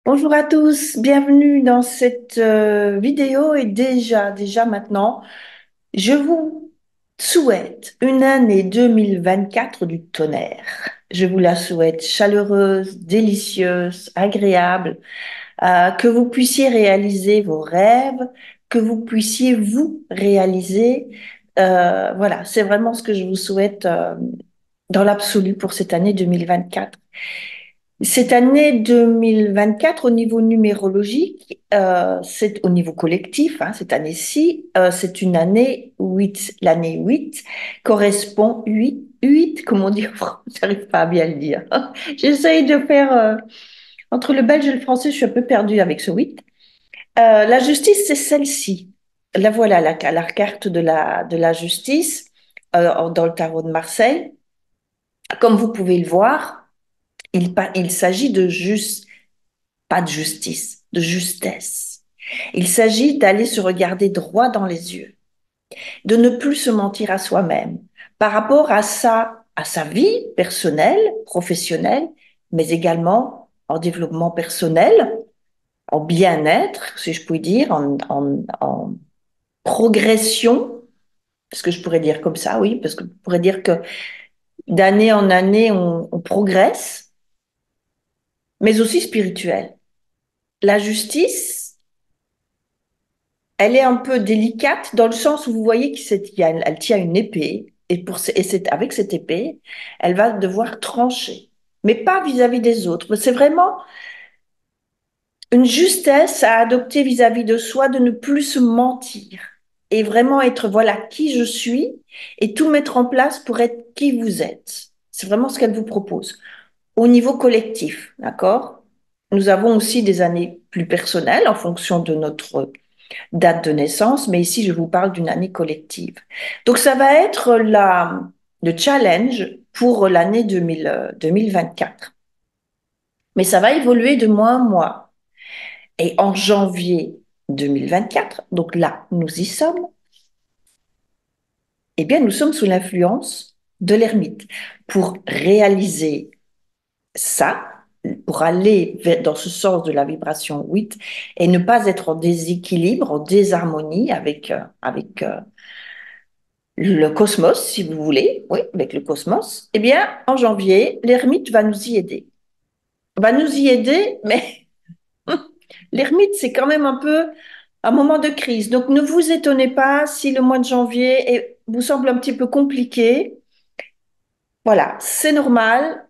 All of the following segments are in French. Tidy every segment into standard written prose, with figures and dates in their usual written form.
Bonjour à tous, bienvenue dans cette vidéo et déjà maintenant, je vous souhaite une année 2024 du tonnerre. Je vous la souhaite chaleureuse, délicieuse, agréable, que vous puissiez réaliser vos rêves, que vous puissiez vous réaliser. Voilà, c'est vraiment ce que je vous souhaite dans l'absolu pour cette année 2024. Cette année 2024, au niveau numérologique, c'est au niveau collectif, hein, cette année-ci, c'est une année 8. L'année 8 correspond 8, comme on dit en France, j'arrive pas à bien le dire. J'essaye de faire, entre le belge et le français, je suis un peu perdue avec ce 8. La justice, c'est celle-ci. La voilà, la carte de la justice, dans le tarot de Marseille. Comme vous pouvez le voir, il s'agit de juste pas de justice, de justesse. Il s'agit d'aller se regarder droit dans les yeux, de ne plus se mentir à soi-même par rapport à sa vie personnelle, professionnelle, mais également en développement personnel, en bien-être, si je puis dire, en progression, est-ce que je pourrais dire comme ça, oui, parce que je pourrais dire que d'année en année, on progresse, mais aussi spirituel. La justice, elle est un peu délicate dans le sens où vous voyez qu'elle tient une épée et avec cette épée, elle va devoir trancher, mais pas vis-à-vis des autres. C'est vraiment une justesse à adopter vis-à-vis de soi, de ne plus se mentir et vraiment être voilà qui je suis et tout mettre en place pour être qui vous êtes. C'est vraiment ce qu'elle vous propose. Au niveau collectif, d'accord? Nous avons aussi des années plus personnelles en fonction de notre date de naissance, mais ici, je vous parle d'une année collective. Donc, ça va être le challenge pour l'année 2024. Mais ça va évoluer de mois en mois. Et en janvier 2024, donc là, nous y sommes, eh bien, nous sommes sous l'influence de l'ermite. Pour réaliser ça, pour aller dans ce sens de la vibration 8 et ne pas être en déséquilibre, en désharmonie avec le cosmos, si vous voulez, oui, avec le cosmos, eh bien, en janvier, l'ermite va nous y aider. Va nous y aider, mais l'ermite, c'est quand même un peu un moment de crise. Donc, ne vous étonnez pas si le mois de janvier vous semble un petit peu compliqué. Voilà, c'est normal.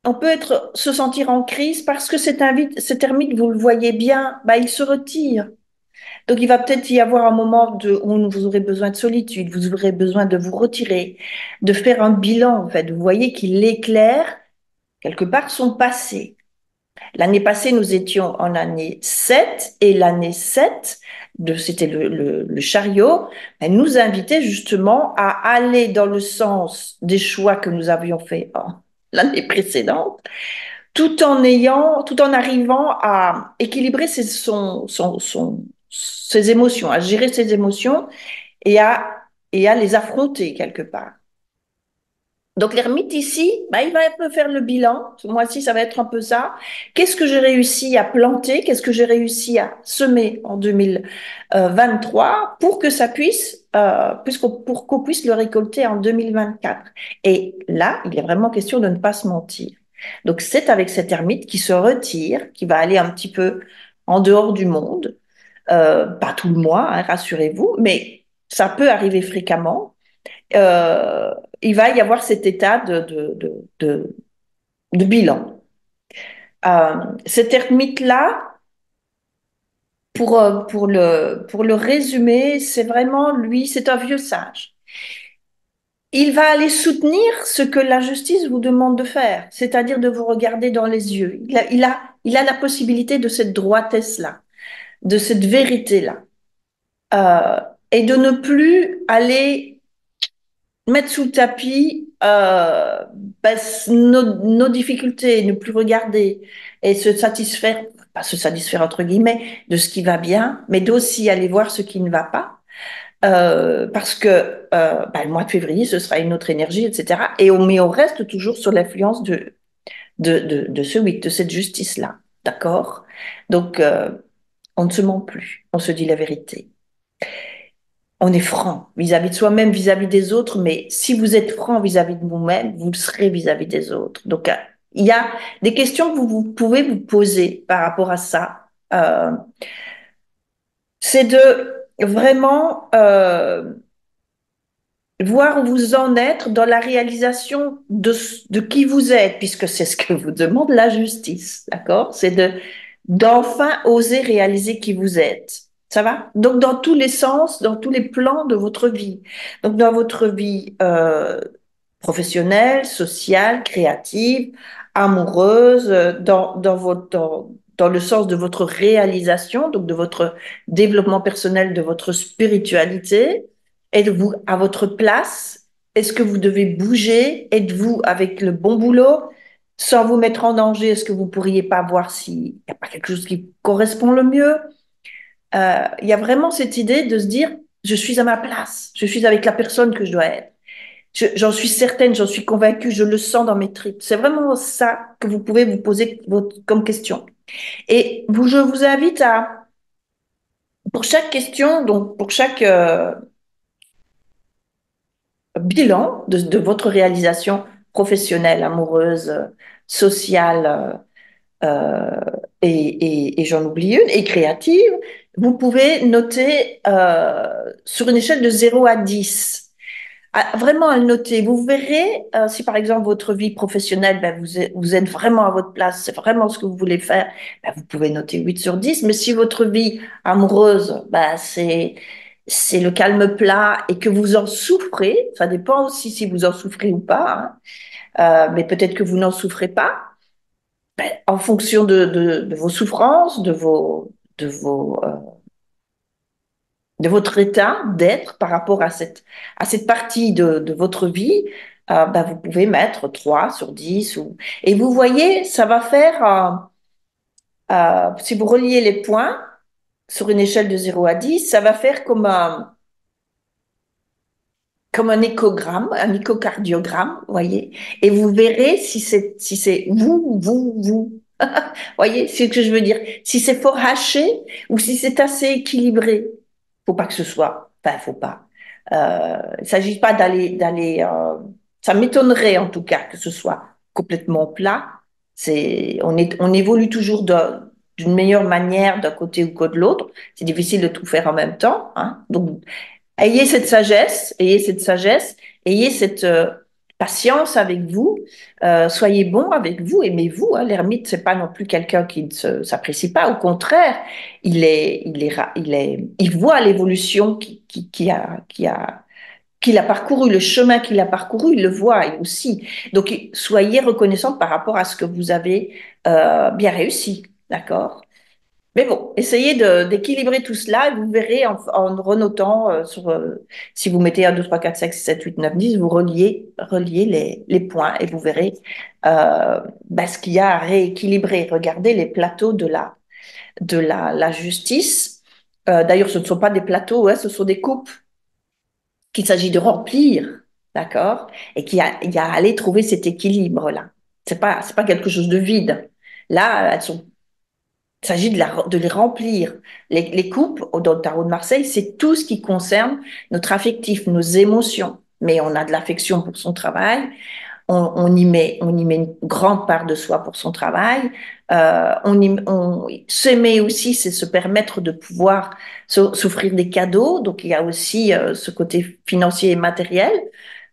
On peut se sentir en crise parce que cet ermite, vous le voyez bien, bah, il se retire. Donc, il va peut-être y avoir un moment où vous aurez besoin de solitude, vous aurez besoin de vous retirer, de faire un bilan, en fait. Vous voyez qu'il éclaire quelque part son passé. L'année passée, nous étions en année 7 et l'année 7, c'était le chariot, elle nous invitait justement à aller dans le sens des choix que nous avions faits l'année précédente, tout en arrivant à équilibrer ses émotions, à gérer ses émotions et à les affronter quelque part. Donc l'ermite ici, bah, il va un peu faire le bilan. Ce mois-ci, ça va être un peu ça. Qu'est-ce que j'ai réussi à planter? Qu'est-ce que j'ai réussi à semer en 2023 pour que ça puisse, pour qu'on puisse le récolter en 2024? Et là, il est vraiment question de ne pas se mentir. Donc c'est avec cet ermite qui se retire, qui va aller un petit peu en dehors du monde, pas tout le mois, hein, rassurez-vous, mais ça peut arriver fréquemment. euh, il va y avoir cet état de bilan. Euh, Cet ermite-là, pour le résumer, c'est vraiment lui, c'est un vieux sage. Il va aller soutenir ce que la justice vous demande de faire, c'est-à-dire de vous regarder dans les yeux. Il a la possibilité de cette droitesse-là, de cette vérité-là, euh, et de ne plus aller mettre sous le tapis bah, nos difficultés, ne plus regarder et se satisfaire, pas se satisfaire entre guillemets, de ce qui va bien, mais d'aussi aller voir ce qui ne va pas. Parce que bah, le mois de février, ce sera une autre énergie, etc. Mais on reste toujours sur l'influence de ce 8, de cette justice-là. d'accord? Donc, on ne se ment plus, on se dit la vérité. On est franc vis-à-vis de soi-même, vis-à-vis des autres, mais si vous êtes franc vis-à-vis de vous-même, vous le serez vis-à-vis des autres. Donc, il y a des questions que vous pouvez vous poser par rapport à ça. C'est de vraiment voir où vous en êtes dans la réalisation de qui vous êtes, puisque c'est ce que vous demande la justice, d'accord? C'est d'enfin oser réaliser qui vous êtes. Ça va? Donc, dans tous les sens, dans tous les plans de votre vie. Donc, dans votre vie professionnelle, sociale, créative, amoureuse, dans le sens de votre réalisation, donc de votre développement personnel, de votre spiritualité. Êtes-vous à votre place? Est-ce que vous devez bouger? Êtes-vous avec le bon boulot? Sans vous mettre en danger, est-ce que vous pourriez pas voir s'il n'y a pas quelque chose qui correspond le mieux? Il y a vraiment cette idée de se dire, je suis à ma place, je suis avec la personne que je dois être. J'en suis certaine, j'en suis convaincue, je le sens dans mes tripes. C'est vraiment ça que vous pouvez vous poser comme question. Et je vous invite à, pour chaque question, donc pour chaque bilan de votre réalisation professionnelle, amoureuse, sociale, et j'en oublie une, et créative, vous pouvez noter sur une échelle de 0 à 10. Vraiment à le noter. Vous verrez, si par exemple votre vie professionnelle, ben, vous êtes vraiment à votre place, c'est vraiment ce que vous voulez faire, ben, vous pouvez noter 8 sur 10. Mais si votre vie amoureuse, ben, c'est le calme plat et que vous en souffrez, ça dépend aussi si vous en souffrez ou pas, hein, mais peut-être que vous n'en souffrez pas, ben, en fonction de vos souffrances, de votre état d'être par rapport à cette partie de votre vie, ben, vous pouvez mettre 3 sur 10. Et vous voyez, ça va faire, si vous reliez les points sur une échelle de 0 à 10, ça va faire comme un échogramme, un échocardiogramme, vous voyez. Et vous verrez si c'est vous. Voyez ce que je veux dire? Si c'est fort haché ou si c'est assez équilibré. Faut pas que ce soit. Enfin, faut pas. Il ne s'agit pas d'aller. Ça m'étonnerait en tout cas que ce soit complètement plat. On évolue toujours d'une meilleure manière d'un côté ou de l'autre. C'est difficile de tout faire en même temps, hein. Donc, ayez cette sagesse, ayez cette patience avec vous, soyez bon avec vous, aimez-vous, hein. L'ermite, c'est pas non plus quelqu'un qui ne s'apprécie pas, au contraire, il voit l'évolution qu'il a parcouru, le chemin qu'il a parcouru, il le voit il aussi. Donc, soyez reconnaissant par rapport à ce que vous avez bien réussi, d'accord? Mais bon, essayez d'équilibrer tout cela et vous verrez en renotant si vous mettez 1, 2, 3, 4, 5, 6, 7, 8, 9, 10, vous reliez les points et vous verrez ce qu'il y a à rééquilibrer. Regardez les plateaux la justice. D'ailleurs, ce ne sont pas des plateaux, hein, ce sont des coupes qu'il s'agit de remplir, d'accord? Et il y a à aller trouver cet équilibre-là. C'est pas quelque chose de vide. Là, il s'agit de les remplir. Les coupes dans le tarot de Marseille, c'est tout ce qui concerne notre affectif, nos émotions. Mais on a de l'affection pour son travail, on y met une grande part de soi pour son travail. S'aimer aussi, c'est se permettre de pouvoir s'offrir des cadeaux. Donc il y a aussi ce côté financier et matériel.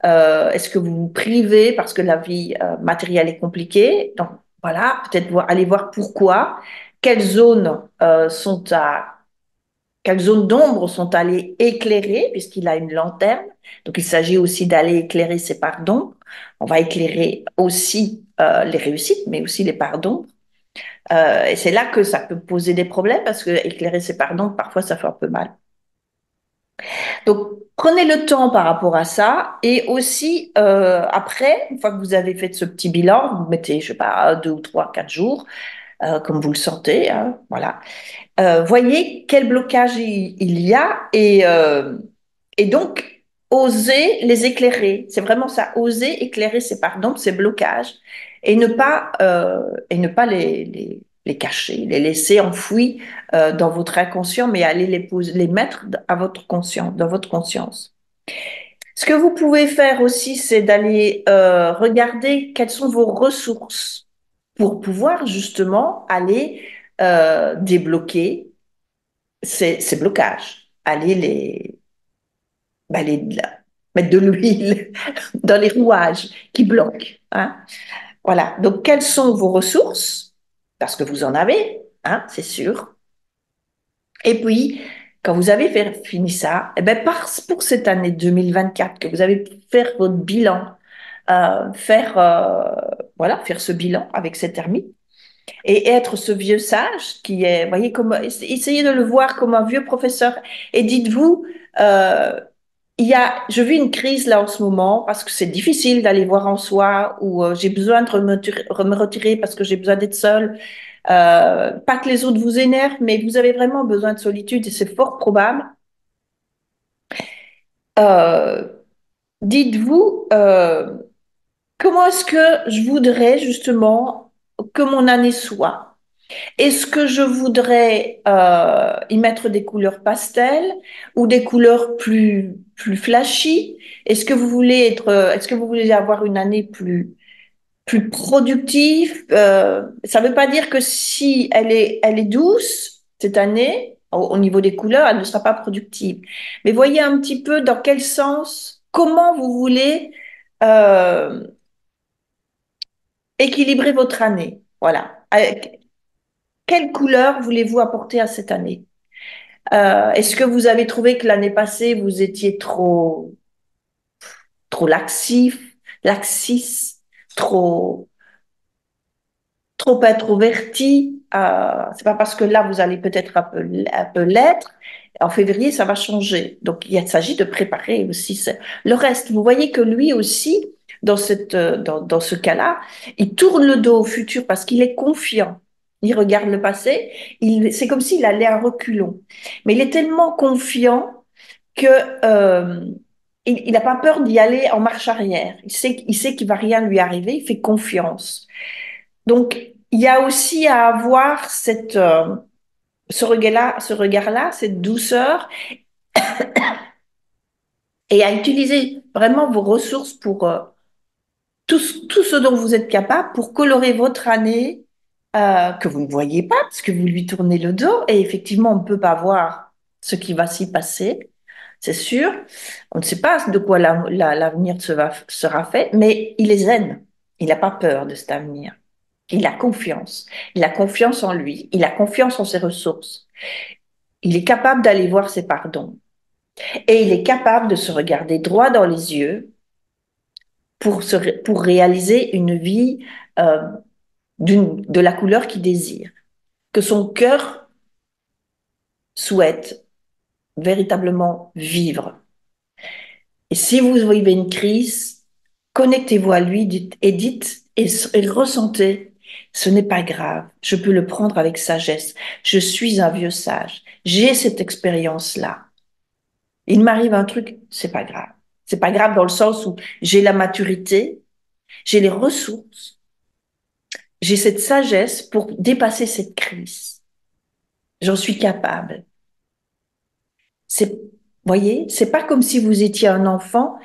Est-ce que vous vous privez parce que la vie matérielle est compliquée? Donc voilà, peut-être aller voir pourquoi, quelles zones quelles zones d'ombre sont allées éclairer, puisqu'il a une lanterne. Donc il s'agit aussi d'aller éclairer ses parts d'ombre. On va éclairer aussi les réussites, mais aussi les parts d'ombre. Et c'est là que ça peut poser des problèmes, parce que éclairer ses parts d'ombre, parfois ça fait un peu mal. Donc, prenez le temps par rapport à ça. Et aussi, après, une fois que vous avez fait ce petit bilan, vous mettez, je sais pas, 2 ou 3, 4 jours, comme vous le sentez, hein, voilà. Voyez quel blocage il y a et donc, oser les éclairer. C'est vraiment ça, oser éclairer ces pardons, ces blocages et ne pas les cacher, les laisser enfouis dans votre inconscient, mais allez les mettre à votre conscience, dans votre conscience. Ce que vous pouvez faire aussi, c'est d'aller regarder quelles sont vos ressources pour pouvoir justement aller débloquer ces blocages, aller mettre de l'huile dans les rouages qui bloquent. Hein. Voilà. Donc, quelles sont vos ressources? Parce que vous en avez, hein, c'est sûr. Et puis, quand vous avez fini ça, eh ben, pour cette année 2024, que vous avez fait votre bilan, voilà, faire ce bilan avec cette ermite et être ce vieux sage qui est, voyez, essayez de le voir comme un vieux professeur et dites-vous, euh, je vis une crise là en ce moment parce que c'est difficile d'aller voir en soi ou j'ai besoin de me retirer parce que j'ai besoin d'être seule. Pas que les autres vous énervent, mais vous avez vraiment besoin de solitude et c'est fort probable. Euh, Dites-vous, comment est-ce que je voudrais justement que mon année soit? Est-ce que je voudrais y mettre des couleurs pastel ou des couleurs plus flashy? Est-ce que vous voulez avoir une année plus productive? Ça ne veut pas dire que si elle est douce cette année, au niveau des couleurs, elle ne sera pas productive. Mais voyez un petit peu dans quel sens, comment vous voulez euh, équilibrer votre année. Voilà. Quelle couleur voulez-vous apporter à cette année? Est-ce que vous avez trouvé que l'année passée, vous étiez trop laxiste, trop, trop introverti? C'est pas parce que là, vous allez peut-être un peu l'être. En février, ça va changer. Donc, il s'agit de préparer aussi le reste. Vous voyez que lui aussi, dans ce cas-là, il tourne le dos au futur parce qu'il est confiant. Il regarde le passé, c'est comme s'il allait à reculons. Mais il est tellement confiant que il n'a pas peur d'y aller en marche arrière. Il sait qu'il va rien lui arriver, il fait confiance. Donc, il y a aussi à avoir ce regard-là, cette douceur, et à utiliser vraiment vos ressources pour tout ce dont vous êtes capable pour colorer votre année que vous ne voyez pas, parce que vous lui tournez le dos, et effectivement, on ne peut pas voir ce qui va s'y passer, c'est sûr. On ne sait pas de quoi l'avenir sera fait, mais il est zen. Il n'a pas peur de cet avenir. Il a confiance. Il a confiance en lui. Il a confiance en ses ressources. Il est capable d'aller voir ses pardons. Et il est capable de se regarder droit dans les yeux pour réaliser une vie euh, de la couleur qu'il désire, que son cœur souhaite véritablement vivre. Et si vous vivez une crise, connectez-vous à lui et ressentez, ce n'est pas grave, je peux le prendre avec sagesse. Je suis un vieux sage, j'ai cette expérience-là. Il m'arrive un truc, c'est pas grave. C'est pas grave dans le sens où j'ai la maturité, j'ai les ressources, j'ai cette sagesse pour dépasser cette crise. J'en suis capable. Voyez, c'est pas comme si vous étiez un enfant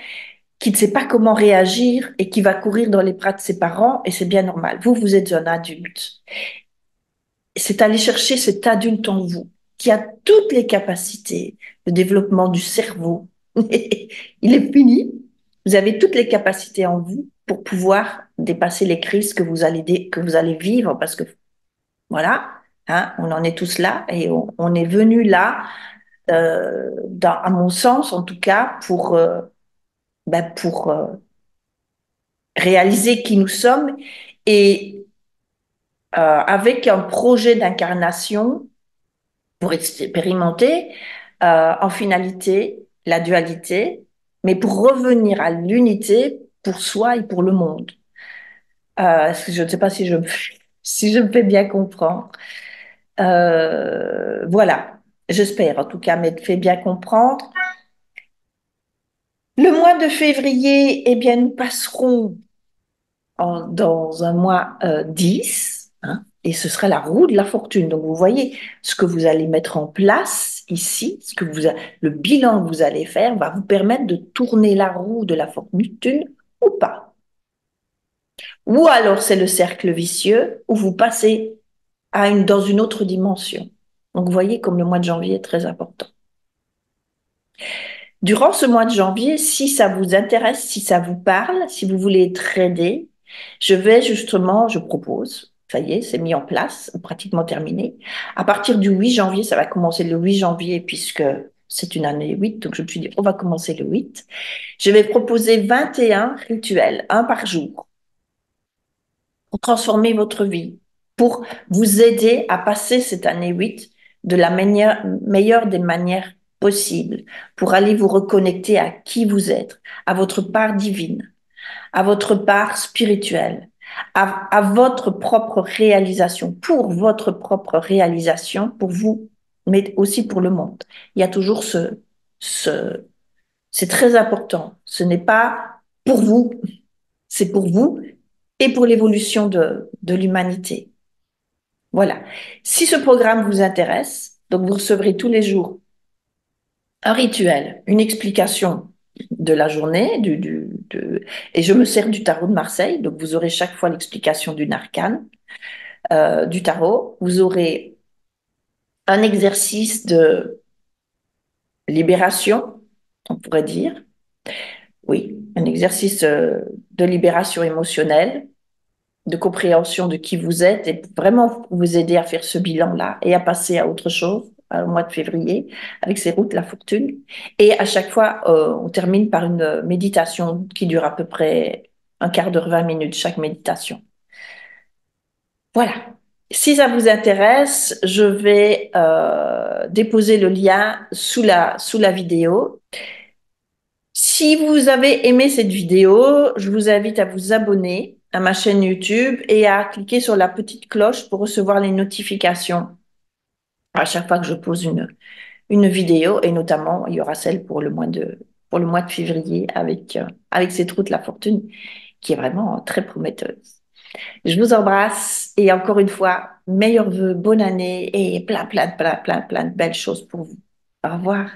qui ne sait pas comment réagir et qui va courir dans les bras de ses parents, et c'est bien normal. Vous êtes un adulte. C'est aller chercher cet adulte en vous qui a toutes les capacités de développement du cerveau. Il est fini. Vous avez toutes les capacités en vous pour pouvoir dépasser les crises que vous allez vivre parce que voilà, hein, on en est tous là et on est venu là, à mon sens en tout cas, pour réaliser qui nous sommes et avec un projet d'incarnation pour expérimenter en finalité la dualité, mais pour revenir à l'unité pour soi et pour le monde. Je ne sais pas si si je me fais bien comprendre. Voilà, j'espère en tout cas m'être fait bien comprendre. Le mois de février, eh bien, nous passerons dans un mois 10, hein, Et ce sera la roue de la fortune. Donc, vous voyez, ce que vous allez mettre en place ici, le bilan que vous allez faire va vous permettre de tourner la roue de la fortune ou pas. Ou alors, c'est le cercle vicieux où vous passez dans une autre dimension. Donc, vous voyez comme le mois de janvier est très important. Durant ce mois de janvier, si ça vous intéresse, si ça vous parle, si vous voulez être aidé, je propose, ça y est, c'est mis en place, pratiquement terminé. À partir du 8 janvier, ça va commencer le 8 janvier puisque c'est une année 8, donc je me suis dit, on va commencer le 8. Je vais proposer 21 rituels, un par jour, pour transformer votre vie, pour vous aider à passer cette année 8 de la meilleure des manières possibles, pour aller vous reconnecter à qui vous êtes, à votre part divine, à votre part spirituelle, à votre propre réalisation, pour votre propre réalisation, pour vous, mais aussi pour le monde. Il y a toujours ce, c'est très important. Ce n'est pas pour vous, c'est pour vous et pour l'évolution de l'humanité. Voilà. Si ce programme vous intéresse, donc vous recevrez tous les jours un rituel, une explication de la journée, et je me sers du tarot de Marseille, donc vous aurez chaque fois l'explication d'une arcane du tarot. Vous aurez un exercice de libération, on pourrait dire. Oui, un exercice de libération émotionnelle, de compréhension de qui vous êtes et vraiment vous aider à faire ce bilan-là et à passer à autre chose au mois de février avec ces routes de la fortune. Et à chaque fois, on termine par une méditation qui dure à peu près un quart d'heure, 20 minutes chaque méditation. Voilà. Si ça vous intéresse, je vais déposer le lien sous la vidéo. Si vous avez aimé cette vidéo, je vous invite à vous abonner à ma chaîne YouTube et à cliquer sur la petite cloche pour recevoir les notifications à chaque fois que je pose une vidéo. Et notamment, il y aura celle pour le mois de février avec cette route de la fortune qui est vraiment très prometteuse. Je vous embrasse et encore une fois, meilleurs vœux, bonne année et plein de belles choses pour vous. Au revoir.